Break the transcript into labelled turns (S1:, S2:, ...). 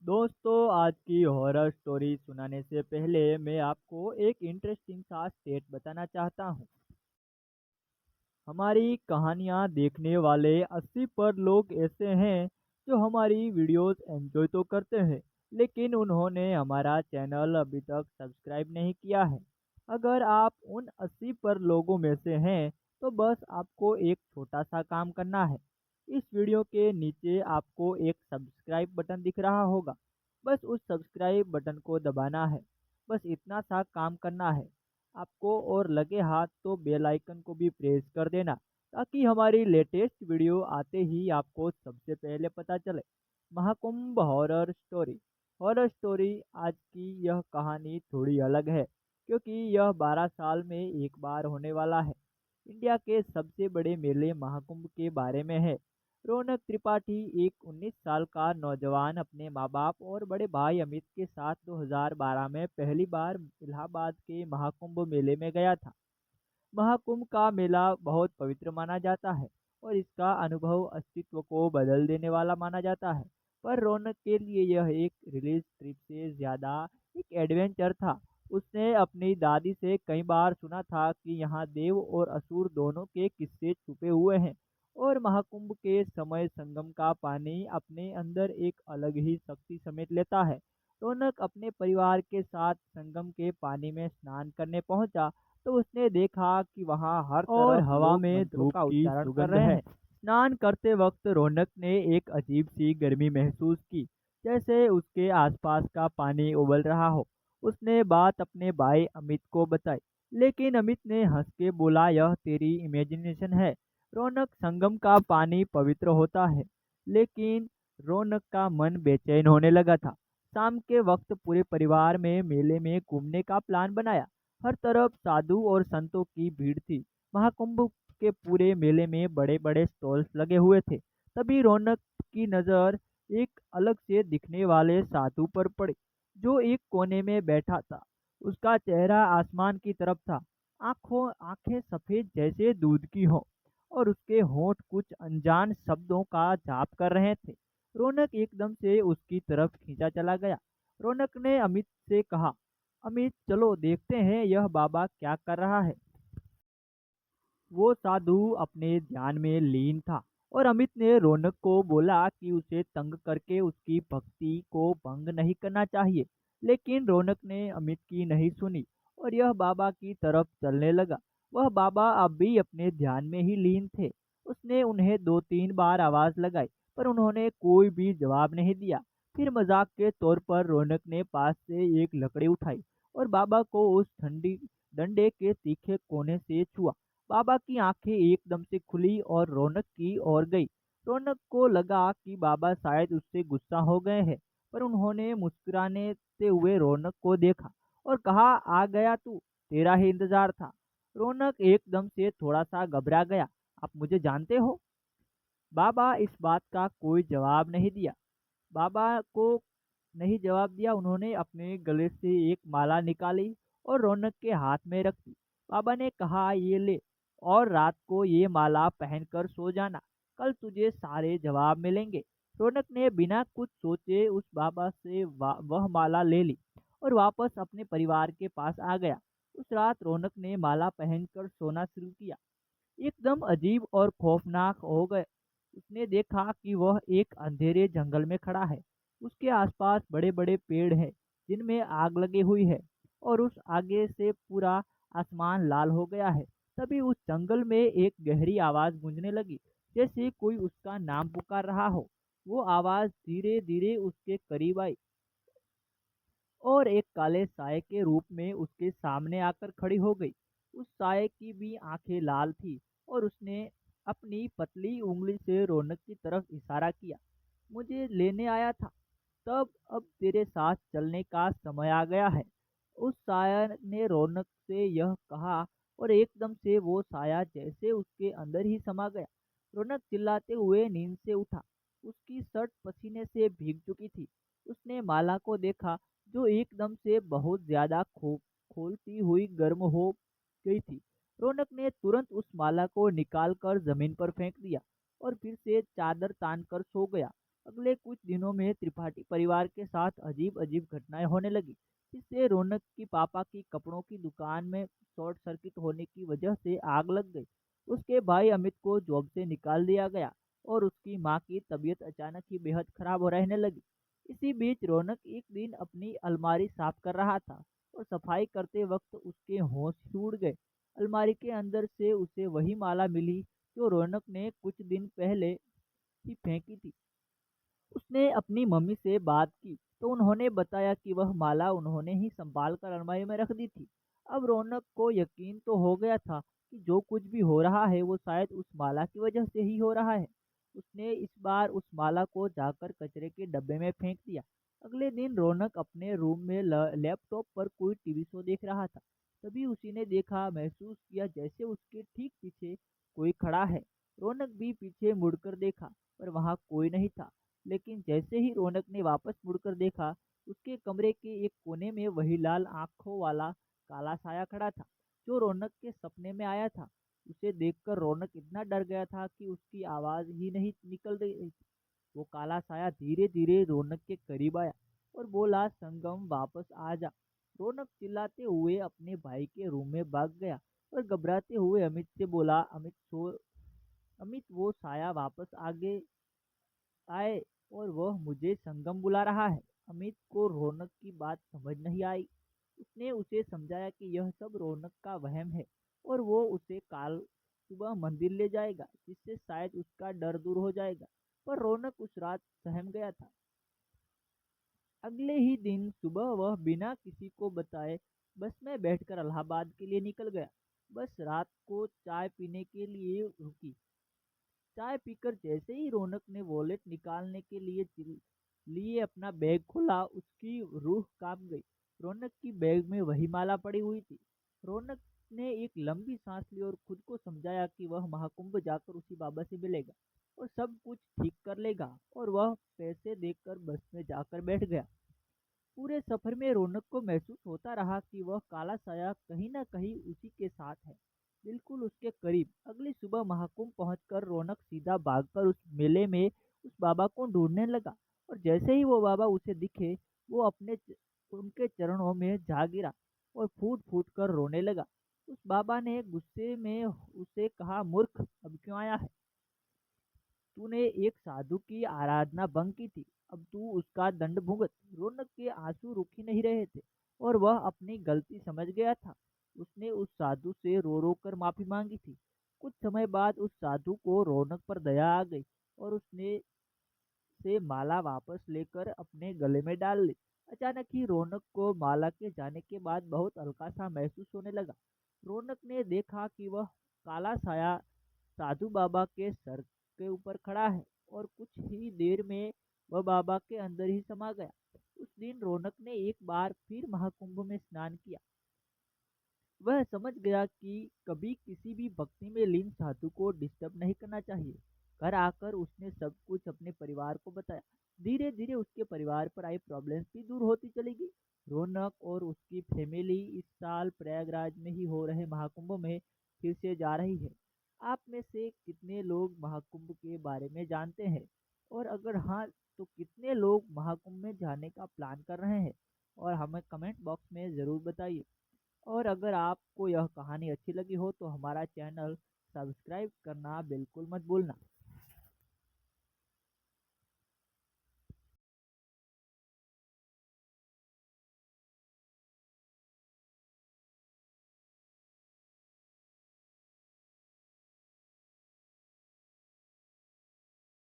S1: दोस्तों, आज की हॉरर स्टोरी सुनाने से पहले मैं आपको एक इंटरेस्टिंग सा स्टेट बताना चाहता हूँ। हमारी कहानियाँ देखने वाले 80% लोग ऐसे हैं जो हमारी वीडियोस एंजॉय तो करते हैं, लेकिन उन्होंने हमारा चैनल अभी तक सब्सक्राइब नहीं किया है। अगर आप उन 80% लोगों में से हैं, तो बस आपको एक छोटा सा काम करना है। इस वीडियो के नीचे आपको एक सब्सक्राइब बटन दिख रहा होगा। बस उस सब्सक्राइब बटन को दबाना है। बस इतना सा काम करना है आपको, और लगे हाथ तो बेल आइकन को भी प्रेस कर देना, ताकि हमारी लेटेस्ट वीडियो आते ही आपको सबसे पहले पता चले। महाकुंभ हॉरर स्टोरी आज की यह कहानी थोड़ी अलग है, क्योंकि यह 12 साल में एक बार होने वाला है। इंडिया के सबसे बड़े मेले महाकुंभ के बारे में है। रौनक त्रिपाठी, एक 19 साल का नौजवान, अपने माँ बाप और बड़े भाई अमित के साथ 2012 में पहली बार इलाहाबाद के महाकुंभ मेले में गया था। महाकुंभ का मेला बहुत पवित्र माना जाता है और इसका अनुभव अस्तित्व को बदल देने वाला माना जाता है। पर रौनक के लिए यह एक रिलीज ट्रिप से ज्यादा एक एडवेंचर था। उसने अपनी दादी से कई बार सुना था कि यहाँ देव और असुर दोनों के किस्से छुपे हुए हैं, और महाकुंभ के समय संगम का पानी अपने अंदर एक अलग ही शक्ति समेट लेता है। रौनक अपने परिवार के साथ संगम के पानी में स्नान करने पहुंचा, तो उसने देखा कि वहां हर और तरफ हवा लोग में मंत्रों धूप का की उच्चारण कर सुगंध रहे है। हैं। स्नान करते वक्त रौनक ने एक अजीब सी गर्मी महसूस की, जैसे उसके आसपास का पानी उबल रहा हो। उसने बात अपने भाई अमित को बताई, लेकिन अमित ने हंस के बोला, यह तेरी इमेजिनेशन है। रौनक, संगम का पानी पवित्र होता है। लेकिन रौनक का मन बेचैन होने लगा था। शाम के वक्त पूरे परिवार में मेले में घूमने का प्लान बनाया। हर तरफ साधु और संतों की भीड़ थी। महाकुंभ के पूरे मेले में बड़े बड़े स्टॉल्स लगे हुए थे। तभी रौनक की नज़र एक अलग से दिखने वाले साधु पर पड़ी, जो एक कोने में बैठा था। उसका चेहरा आसमान की तरफ था। आंखें सफेद जैसे दूध की हो, और उसके होंठ कुछ अनजान शब्दों का जाप कर रहे थे। रौनक एकदम से उसकी तरफ खींचा चला गया। रौनक ने अमित से कहा, अमित, चलो देखते हैं यह बाबा क्या कर रहा है। वो साधु अपने ध्यान में लीन था, और अमित ने रौनक को बोला कि उसे तंग करके उसकी भक्ति को भंग नहीं करना चाहिए। लेकिन रौनक ने अमित की नहीं सुनी और यह बाबा की तरफ चलने लगा। वह बाबा अब भी अपने ध्यान में ही लीन थे। उसने उन्हें 2-3 बार आवाज लगाई, पर उन्होंने कोई भी जवाब नहीं दिया। फिर मजाक के तौर पर रौनक ने पास से एक लकड़ी उठाई और बाबा को उस ठंडी डंडे के तीखे कोने से छुआ। बाबा की आंखें एकदम से खुली और रौनक की ओर गई। रौनक को लगा कि बाबा शायद उससे गुस्सा हो गए हैं, पर उन्होंने मुस्कुराने से हुए रौनक को देखा और कहा, आ गया तू, तेरा ही इंतजार था। रौनक एकदम से थोड़ा सा घबरा गया। आप मुझे जानते हो? बाबा इस बात का कोई जवाब नहीं दिया। बाबा को नहीं जवाब दिया। उन्होंने अपने गले से एक माला निकाली और रौनक के हाथ में रख दी। बाबा ने कहा, ये ले, और रात को ये माला पहनकर सो जाना। कल तुझे सारे जवाब मिलेंगे। रौनक ने बिना कुछ सोचे उस बाबा से वह माला ले ली और वापस अपने परिवार के पास आ गया। उस रात रौनक ने माला पहनकर सोना शुरू किया। एकदम अजीब और खौफनाक हो गए। उसने देखा कि वह एक अंधेरे जंगल में खड़ा है। उसके आसपास बड़े बड़े पेड़ हैं, जिनमें आग लगी हुई है, और उस आगे से पूरा आसमान लाल हो गया है। तभी उस जंगल में एक गहरी आवाज गूंजने लगी, जैसे कोई उसका नाम पुकार रहा हो। वो आवाज धीरे धीरे उसके करीब आई और एक काले साए के रूप में उसके सामने आकर खड़ी हो गई। उस साए की भी आंखें लाल थी, और उसने अपनी पतली उंगली से रौनक की तरफ इशारा किया। मुझे लेने आया था, तब अब तेरे साथ चलने का समय आ गया है। उस साया ने रौनक से यह कहा, और एकदम से वो साया जैसे उसके अंदर ही समा गया। रौनक चिल्लाते हुए नींद से उठा। उसकी शर्ट पसीने से भीग चुकी थी। उसने माला को देखा, जो एकदम से बहुत ज्यादा खोलती हुई गर्म हो गई थी। रौनक ने तुरंत उस माला को निकालकर जमीन पर फेंक दिया और फिर से चादर तान कर सो गया। अगले कुछ दिनों में त्रिपाठी परिवार के साथ अजीब अजीब घटनाएं होने लगी। इससे रौनक की पापा की कपड़ों की दुकान में शॉर्ट सर्किट होने की वजह से आग लग गई। उसके भाई अमित को जॉब से निकाल दिया गया और उसकी माँ की तबीयत अचानक ही बेहद खराब हो रहने लगी। इसी बीच रौनक एक दिन अपनी अलमारी साफ कर रहा था और सफाई करते वक्त उसके होश ही उड़ गए। अलमारी के अंदर से उसे वही माला मिली जो रौनक ने कुछ दिन पहले ही फेंकी थी। उसने अपनी मम्मी से बात की तो उन्होंने बताया कि वह माला उन्होंने ही संभाल कर अलमारी में रख दी थी। अब रौनक को यकीन तो हो गया था कि जो कुछ भी हो रहा है वो शायद उस माला की वजह से ही हो रहा है। उसने इस बार उस माला को जाकर कचरे के डब्बे में फेंक दिया। अगले दिन रौनक अपने रूम में लैपटॉप पर कोई टीवी शो देख रहा था। तभी उसी ने देखा, महसूस किया जैसे उसके ठीक पीछे कोई खड़ा है। रौनक भी पीछे मुड़कर देखा पर वहां कोई नहीं था। लेकिन जैसे ही रौनक ने वापस मुड़कर देखा, उसके कमरे के एक कोने में वही लाल आंखों वाला काला साया खड़ा था, जो रौनक के सपने में आया था। उसे देखकर रौनक इतना डर गया था कि उसकी आवाज ही नहीं निकल रही थी। वो काला साया धीरे धीरे रौनक के करीब आया और बोला, संगम वापस आ जा। रौनक चिल्लाते हुए अपने भाई के रूम में भाग गया और घबराते हुए अमित से बोला, अमित वो साया वापस आगे आए और वह मुझे संगम बुला रहा है। अमित को रौनक की बात समझ नहीं आई। उसने उसे समझाया कि यह सब रौनक का वहम है और वो उसे काल सुबह मंदिर ले जाएगा, जिससे शायद उसका डर दूर हो जाएगा। पर रौनक उस रात सहम गया था। अगले ही दिन सुबह वह बिना किसी को बताए बस में बैठकर इलाहाबाद के लिए निकल गया। बस रात को चाय पीने के लिए रुकी। चाय पीकर जैसे ही रौनक ने वॉलेट निकालने के लिए अपना बैग खोला, उसकी रूह कांप गई। रौनक की बैग में वही माला पड़ी हुई थी। रौनक ने एक लंबी सांस ली और खुद को समझाया कि वह महाकुंभ जाकर उसी बाबा से मिलेगा और सब कुछ ठीक कर लेगा। और वह पैसे देकर बस में जाकर बैठ गया। पूरे सफर में रौनक को महसूस होता रहा कि वह काला साया कहीं न कहीं उसी के साथ है, बिल्कुल उसके करीब। अगली सुबह महाकुंभ पहुंचकर रौनक सीधा भागकर उस मेले में उस बाबा को ढूंढने लगा। और जैसे ही वो बाबा उसे दिखे, वो उनके चरणों में जा गिरा और फूट फूट कर रोने लगा। उस बाबा ने गुस्से में उसे कहा, मूर्ख, अब क्यों आया है? तूने एक साधु की आराधना भंग की थी, अब तू उसका दंड भुगत। रौनक के आंसू रुक ही नहीं रहे थे और वह अपनी गलती समझ गया था। उसने उस साधु से रो रो कर माफी मांगी थी। कुछ समय बाद उस साधु को रौनक पर दया आ गई और उसने से माला वापस लेकर अपने गले में डाल ली। अचानक ही रौनक को माला के जाने के बाद बहुत हल्का सा महसूस होने लगा। रौनक ने देखा कि वह काला साया साधु बाबा के सर के ऊपर खड़ा है और कुछ ही देर में वह बाबा के अंदर ही समा गया। उस दिन रौनक ने एक बार फिर महाकुंभ में स्नान किया। वह समझ गया कि कभी किसी भी भक्ति में लीन साधु को डिस्टर्ब नहीं करना चाहिए। घर आकर उसने सब कुछ अपने परिवार को बताया। धीरे धीरे उसके परिवार पर आई प्रॉब्लम्स भी दूर होती चली गई। रौनक और उसकी फैमिली इस साल प्रयागराज में ही हो रहे महाकुंभ में फिर से जा रही है। आप में से कितने लोग महाकुंभ के बारे में जानते हैं? और अगर हाँ, तो कितने लोग महाकुंभ में जाने का प्लान कर रहे हैं? और हमें कमेंट बॉक्स में ज़रूर बताइए। और अगर आपको यह कहानी अच्छी लगी हो तो हमारा चैनल सब्सक्राइब करना बिल्कुल मत भूलना।